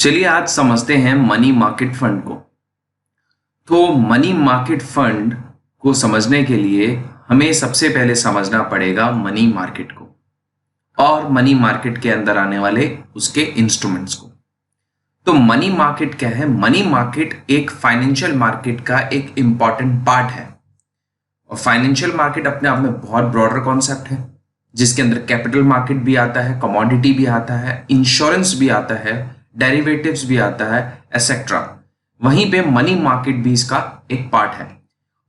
चलिए आज समझते हैं मनी मार्केट फंड को। तो मनी मार्केट फंड को समझने के लिए हमें सबसे पहले समझना पड़ेगा मनी मार्केट को और मनी मार्केट के अंदर आने वाले उसके इंस्ट्रूमेंट्स को। तो मनी मार्केट क्या है? मनी मार्केट एक फाइनेंशियल मार्केट का एक इंपॉर्टेंट पार्ट है। और फाइनेंशियल मार्केट अपने आप में बहुत ब्रॉडर कॉन्सेप्ट है, जिसके अंदर कैपिटल मार्केट भी आता है, कमोडिटी भी आता है, इंश्योरेंस भी आता है, डेरिवेटिव्स भी आता है, एसेट्रा। वहीं पे मनी मार्केट भी इसका एक पार्ट है।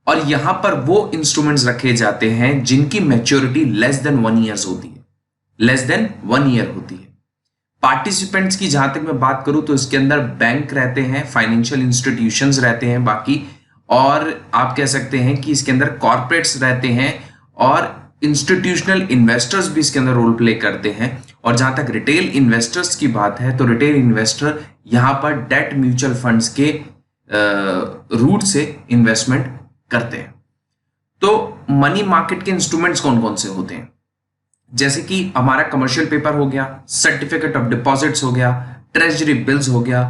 और यहां पर वो इंस्ट्रूमेंट्स रखे जाते हैं जिनकी मैच्योरिटी लेस देन 1 ईयर होती है, लेस देन 1 ईयर होती है। पार्टिसिपेंट्स की जहां तक मैं बात करूं तो इसके अंदर बैंक रहते हैं, फाइनेंशियल इंस्टीट्यूशंस रहते हैं बाकी, और आप कह सकते हैं कि इसके अंदर कॉर्पोरेट्स रहते हैं और इंस्टीट्यूशनल इन्वेस्टर्स भी इसके अंदर रोल प्ले करते हैं। और जहां तक रिटेल इन्वेस्टर्स की बात है तो रिटेल इन्वेस्टर यहां पर डेट म्यूचुअल फंड्स के रूट से इन्वेस्टमेंट करते हैं। तो मनी मार्केट के इंस्ट्रूमेंट्स कौन कौन से होते हैं? जैसे कि हमारा कमर्शियल पेपर हो गया, सर्टिफिकेट ऑफ डिपॉजिट्स हो गया, ट्रेजरी बिल्स हो गया,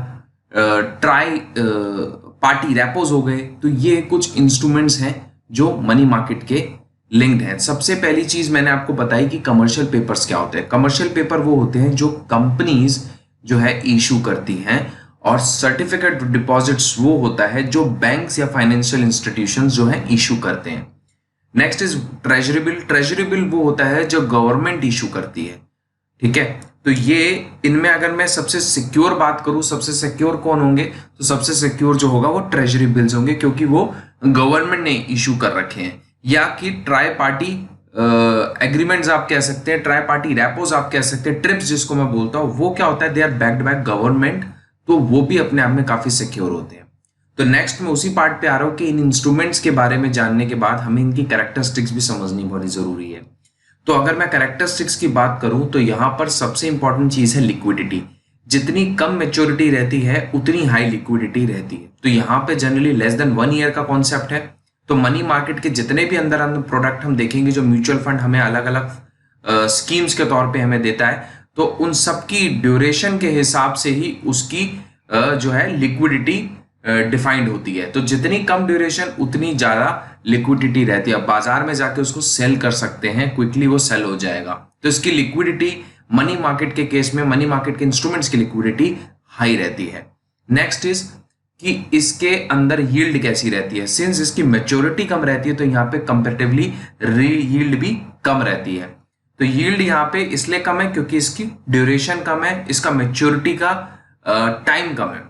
ट्राई पार्टी रेपोज हो गए। तो ये कुछ इंस्ट्रूमेंट्स हैं जो मनी मार्केट के लिंक्ड है। सबसे पहली चीज मैंने आपको बताई कि कमर्शियल पेपर्स क्या होते हैं। कमर्शियल पेपर वो होते हैं जो कंपनीज जो है इशू करती हैं, और सर्टिफिकेट डिपॉजिट्स वो होता है जो बैंक्स या फाइनेंशियल इंस्टीट्यूशंस जो है इशू करते हैं। Next is treasury bill. Treasury bill वो होता है जो गवर्नमेंट इशू करती है, ठीक है। तो ये इनमें अगर मैं सबसे सिक्योर बात करूं, सबसे सिक्योर कौन होंगे? तो सबसे सिक्योर जो होगा वो ट्रेजरी बिल्स होंगे, क्योंकि वो गवर्नमेंट ने इशू कर रखे हैं। या कि ट्राई पार्टी एग्रीमेंट्स आप कह सकते हैं, ट्राई पार्टी रेपोज आप कह सकते हैं, ट्रिप्स जिसको मैं बोलता हूं, वो क्या होता है? They are backed by government, तो वो भी अपने आप में काफी सिक्योर होते हैं। तो नेक्स्ट में उसी पार्ट पे आ रहा हूं कि इन इंस्ट्रूमेंट्स के बारे में जानने के बाद हमें इनकी कैरेक्टरिस्टिक्स भी समझनी बहुत जरूरी है। तो अगर मैं कैरेक्टरिस्टिक्स की बात करूं तो यहां पर सबसे इंपॉर्टेंट चीज है लिक्विडिटी। जितनी कम मेच्योरिटी रहती है उतनी हाई लिक्विडिटी रहती है। तो यहां पे जनरली लेस देन 1 ईयर का कॉन्सेप्ट है। तो मनी मार्केट के जितने भी अंदर प्रोडक्ट हम देखेंगे जो म्यूचुअल फंड हमें अलग अलग स्कीम्स के तौर पे हमें देता है, तो उन सब की ड्यूरेशन के हिसाब से ही उसकी जो है लिक्विडिटी डिफाइंड होती है। तो जितनी कम ड्यूरेशन उतनी ज्यादा लिक्विडिटी रहती है। अब बाजार में जाके उसको सेल कर सकते हैं, क्विकली वो सेल हो जाएगा। तो इसकी लिक्विडिटी मनी मार्केट के केस में, मनी मार्केट के इंस्ट्रूमेंट्स की लिक्विडिटी हाई रहती है। नेक्स्ट इज कि इसके अंदर यील्ड कैसी रहती है। सिंस इसकी मैच्योरिटी कम रहती है तो यहाँ पे कंपैरेटिवली यील्ड भी कम रहती है। तो यील्ड यहाँ पे इसलिए कम है क्योंकि इसकी ड्यूरेशन कम है, इसका मैच्योरिटी का टाइम कम है।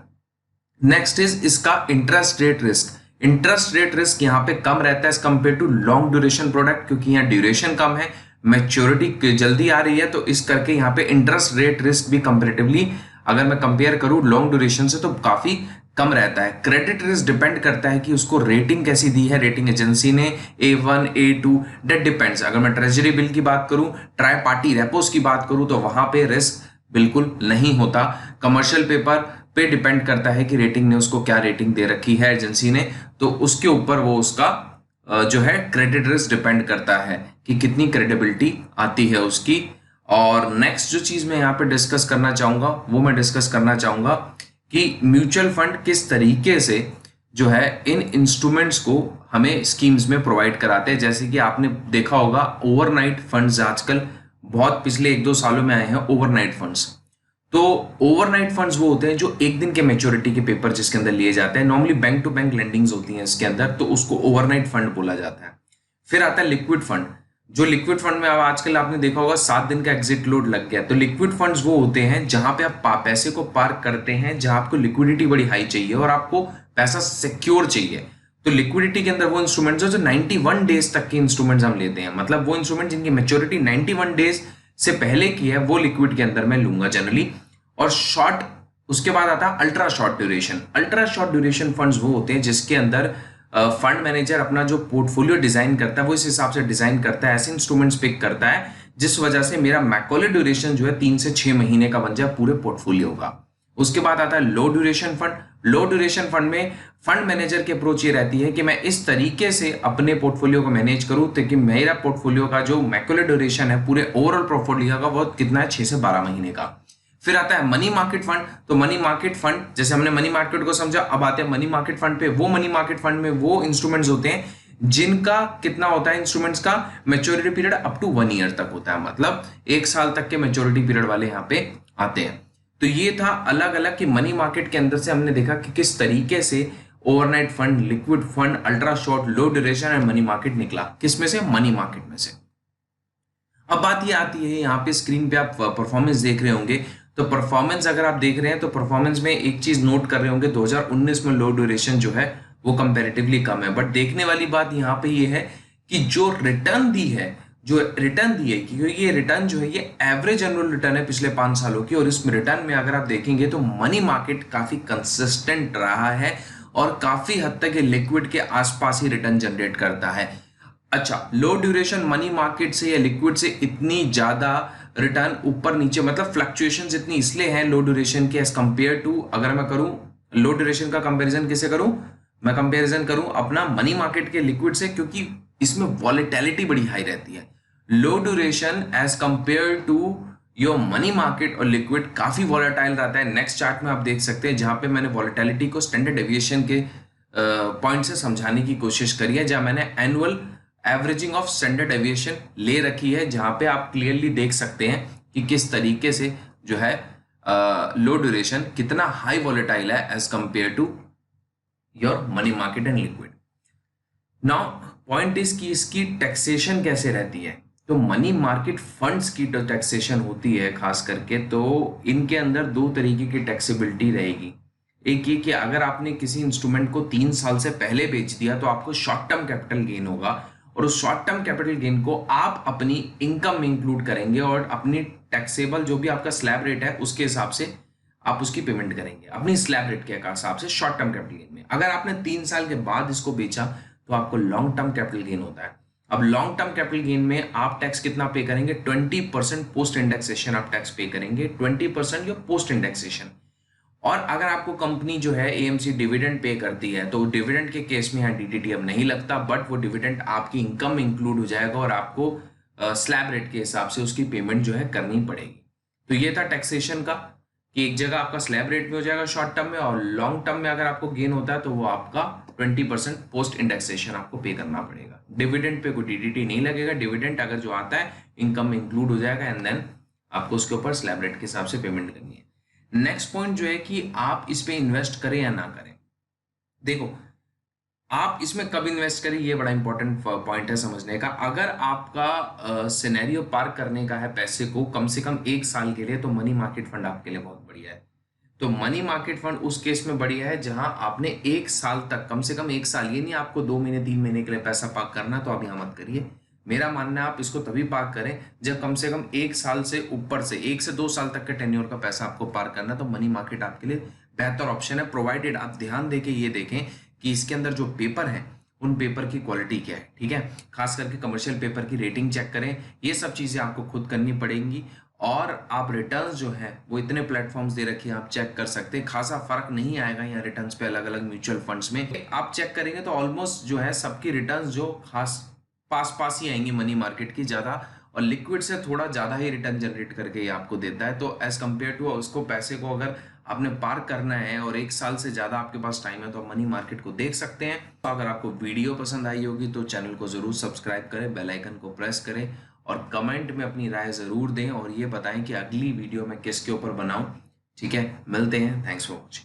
नेक्स्ट इज इसका interest rate risk. Interest rate risk यहाँ पे कम रहता है as compare to long duration product, क्योंकि यहाँ ड्यूरेशन कम है, मैच्योरिटी जल्दी आ रही है, तो इस करके यहाँ पे इंटरेस्ट रेट रिस्क भी कंपेरेटिवली अगर मैं कंपेयर करूं लॉन्ग ड्यूरेशन से तो काफी कम रहता है। क्रेडिट रिस्क डिपेंड करता है कि उसको रेटिंग कैसी दी है रेटिंग एजेंसी ने, A1 A2, डेट डिपेंड्स। अगर मैं ट्रेजरी बिल की बात करूं, ट्राई पार्टी रेपोस की बात करूं, तो वहां पे रिस्क बिल्कुल नहीं होता। कमर्शियल पेपर पे डिपेंड करता है कि रेटिंग ने उसको क्या रेटिंग दे रखी है एजेंसी ने, तो उसके ऊपर वो उसका जो है क्रेडिट रिस्क डिपेंड करता है कि कितनी क्रेडिबिलिटी आती है उसकी। और नेक्स्ट जो चीज मैं यहाँ पे डिस्कस करना चाहूंगा वो मैं डिस्कस करना चाहूंगा कि म्यूचुअल फंड किस तरीके से जो है इन इंस्ट्रूमेंट्स को हमें स्कीम्स में प्रोवाइड कराते हैं। जैसे कि आपने देखा होगा ओवरनाइट फंड्स आजकल बहुत पिछले 1-2 सालों में आए हैं ओवरनाइट फंड्स। तो ओवरनाइट फंड्स वो होते हैं जो एक दिन के मैच्योरिटी के पेपर जिसके अंदर लिए जाते हैं। नॉर्मली बैंक टू बैंक लेंडिंग्स होती हैं इसके अंदर, तो उसको ओवरनाइट फंड बोला जाता है। फिर आता है लिक्विड फंड। जो लिक्विड फंड में अब आजकल आपने देखा होगा 7 दिन का एग्जिट लोड लग गया। तो लिक्विड फंड्स वो होते हैं जहां पे आप पैसे को पार्क करते हैं, जहां आपको लिक्विडिटी बड़ी हाई चाहिए और आपको पैसा सिक्योर चाहिए। तो लिक्विडिटी के अंदर वो इंस्ट्रूमेंट्स जो 91 डेज तक के इंस्ट्रूमेंट्स हम लेते हैं, मतलब वो इंस्ट्रूमेंट जिनकी मैच्योरिटी 91 डेज से पहले की है वो लिक्विड के अंदर मैं लूंगा जनरली। और शॉर्ट, उसके बाद आता है ultra short duration. Ultra short duration funds वो होते हैं जिसके अंदर फंड मैनेजर अपना जो पोर्टफोलियो डिजाइन करता है वो इस हिसाब से डिजाइन करता है, ऐसे इंस्ट्रूमेंट्स पिक करता है जिस वजह से मेरा मैक्रोले ड्यूरेशन जो है 3 से 6 महीने का बन जाए पूरे पोर्टफोलियो का। उसके बाद आता है लो ड्यूरेशन फंड। लो ड्यूरेशन फंड में फंड मैनेजर की अप्रोच ये रहती है कि मैं इस तरीके से अपने पोर्टफोलियो को मैनेज करूं ताकि मेरा पोर्टफोलियो का जो मैक्रोले ड्यूरेशन है पूरे ओवरऑल पोर्टफोलियो का वो कितना है 6 से 12 महीने का। फिर आता है मनी मार्केट फंड। तो मनी मार्केट फंड, जैसे हमने मनी मार्केट को समझा, अब आते हैं मनी मार्केट फंड पे। वो मनी मार्केट फंड में वो इंस्ट्रूमेंट्स होते हैं जिनका कितना होता है, इंस्ट्रूमेंट्स का maturity period up to 1 year तक होता है, मतलब 1 साल तक के मैच्योरिटी पीरियड वाले यहाँ पे आते हैं। तो ये था अलग अलग कि मनी मार्केट के अंदर से हमने देखा कि किस तरीके से overnight fund, liquid fund, ultra short, low duration and money market निकला। किसमें से? मनी मार्केट में से। अब बात ये आती है, यहाँ पे स्क्रीन पे आप परफॉर्मेंस देख रहे होंगे, तो परफॉर्मेंस अगर आप देख रहे हैं तो परफॉर्मेंस में एक चीज नोट कर रहे होंगे, 2019 में लो ड्यूरेशन जो है वो कंपैरेटिवली कम है। बट देखने वाली बात यहाँ पे ये है कि जो रिटर्न दी है, क्योंकि ये रिटर्न जो है ये एवरेज एनुअल रिटर्न है पिछले 5 सालों की, और इस रिटर्न में अगर आप देखेंगे तो मनी मार्केट काफी कंसिस्टेंट रहा है और काफी हद तक ये लिक्विड के आसपास ही रिटर्न जनरेट करता है। अच्छा, लो ड्यूरेशन मनी मार्केट से या लिक्विड से इतनी ज्यादा रिटर्न ऊपर नीचे, मतलब फ्लक्चुएशंस इतनी इसलिए हैं लो ड्यूरेशन के एज कंपेयर टू, अगर मैं करूं लो ड्यूरेशन का कंपैरिजन किसे करूं, मैं कंपैरिजन करूं अपना मनी मार्केट के लिक्विड से, क्योंकि इसमें वॉलेटिलिटी बड़ी हाई रहती है। Low duration as compare to your money market और लिक्विड काफी वॉलेटाइल रहता है। नेक्स्ट चार्ट में आप देख सकते हैं जहां पे मैंने वॉलेटिलिटी को स्टैंडर्ड डेविएशन के पॉइंट से समझाने की कोशिश करी है, जहां मैंने annual averaging of standard deviation ले रखी है, जहां पे आप क्लियरली देख सकते हैं कि किस तरीके से जो है लो ड्यूरेशन कितना हाई वॉलेटाइल है as compare to your money market and liquid. Now point is कि इसकी टैक्सेशन कैसे रहती है। तो मनी मार्केट फंड्स की जो टैक्सेशन होती है खास करके, तो इनके अंदर 2 तरीके की टैक्सेबिलिटी रहेगी। एक ये कि अगर आपने किसी इंस्ट्रूमेंट को 3 साल से पहले बेच दिया तो आपको शॉर्ट टर्म कैपिटल गेन होगा, और उस शॉर्ट टर्म कैपिटल गेन को आप अपनी इनकम में इंक्लूड करेंगे और अपनी टैक्सेबल जो भी आपका स्लैब रेट है उसके हिसाब से आप उसकी पेमेंट करेंगे, अपनी स्लैब रेट के हिसाब से शॉर्ट टर्म कैपिटल गेन में। अगर आपने 3 साल के बाद इसको बेचा तो आपको लॉन्ग टर्म कैपिटल गेन होता है। अब लॉन्ग टर्म कैपिटल गेन में आप टैक्स कितना पे करेंगे? 20% पोस्ट इंडेक्सेशन आप टैक्स पे करेंगे, 20% योर पोस्ट इंडेक्सेशन। और अगर आपको कंपनी जो है एएमसी डिविडेंड पे करती है तो डिविडेंड के केस में यहाँ डीडीटी अब नहीं लगता, बट वो डिविडेंड आपकी इनकम में इंक्लूड हो जाएगा और आपको स्लैब रेट के हिसाब से उसकी पेमेंट जो है करनी पड़ेगी। तो ये था टैक्सेशन का कि एक जगह आपका स्लैब रेट में हो जाएगा शॉर्ट टर्म में, और लॉन्ग टर्म में अगर आपको गेन होता है तो वो आपका 20% पोस्ट इंडेक्सेशन आपको पे करना पड़ेगा। डिविडेंड पे कोई डीडीटी नहीं लगेगा, डिविडेंड अगर जो आता है इनकम में इंक्लूड हो जाएगा एंड देन आपको उसके ऊपर स्लैब रेट के हिसाब से पेमेंट करनी है। नेक्स्ट पॉइंट जो है कि आप इस पे इन्वेस्ट करें या ना करें। देखो, आप इसमें कब इन्वेस्ट करें ये बड़ा इंपॉर्टेंट पॉइंट है समझने का। अगर आपका सिनेरियो पार्क करने का है पैसे को कम से कम 1 साल के लिए, तो मनी मार्केट फंड आपके लिए बहुत बढ़िया है। तो मनी मार्केट फंड उस केस में बढ़िया है जहां आपने 1 साल तक, कम से कम 1 साल, ये नहीं आपको 2 महीने 3 महीने के लिए पैसा पार्क करना, तो आप यहां मत करिए। मेरा मानना है आप इसको तभी पार्क करें जब कम से कम 1 साल से ऊपर से 1 से 2 साल तक के टेन्योर का पैसा आपको पार्क करना, तो मनी मार्केट आपके लिए बेहतर ऑप्शन है, प्रोवाइडेड आप ध्यान देके ये देखें कि इसके अंदर जो पेपर है उन पेपर की क्वालिटी क्या है। ठीक है, खास करके कमर्शियल पेपर की रेटिंग चेक करें, ये सब चीजें आपको खुद करनी पड़ेंगी। और आप रिटर्न्स जो है वो इतने प्लेटफॉर्म्स दे रखी है, आप चेक कर सकते हैं, खासा फर्क नहीं आएगा यहाँ रिटर्न्स पे अलग अलग म्यूचुअल फंड्स में। आप चेक करेंगे तो ऑलमोस्ट जो है सबकी रिटर्न्स जो खास पास पास ही आएंगी मनी मार्केट की ज्यादा, और लिक्विड से थोड़ा ज्यादा ही रिटर्न जनरेट करके ये आपको देता है। तो एज कंपेयर टू उसको पैसे को अगर आपने पार्क करना है और 1 साल से ज्यादा आपके पास टाइम है तो आप मनी मार्केट को देख सकते हैं। तो अगर आपको वीडियो पसंद आई होगी तो चैनल को जरूर सब्सक्राइब करें, बेल आइकन को प्रेस करें और कमेंट में अपनी राय जरूर दें और ये बताएं कि अगली वीडियो मैं किसके ऊपर बनाऊं। ठीक है, मिलते हैं, थैंक्स फॉर वॉचिंग।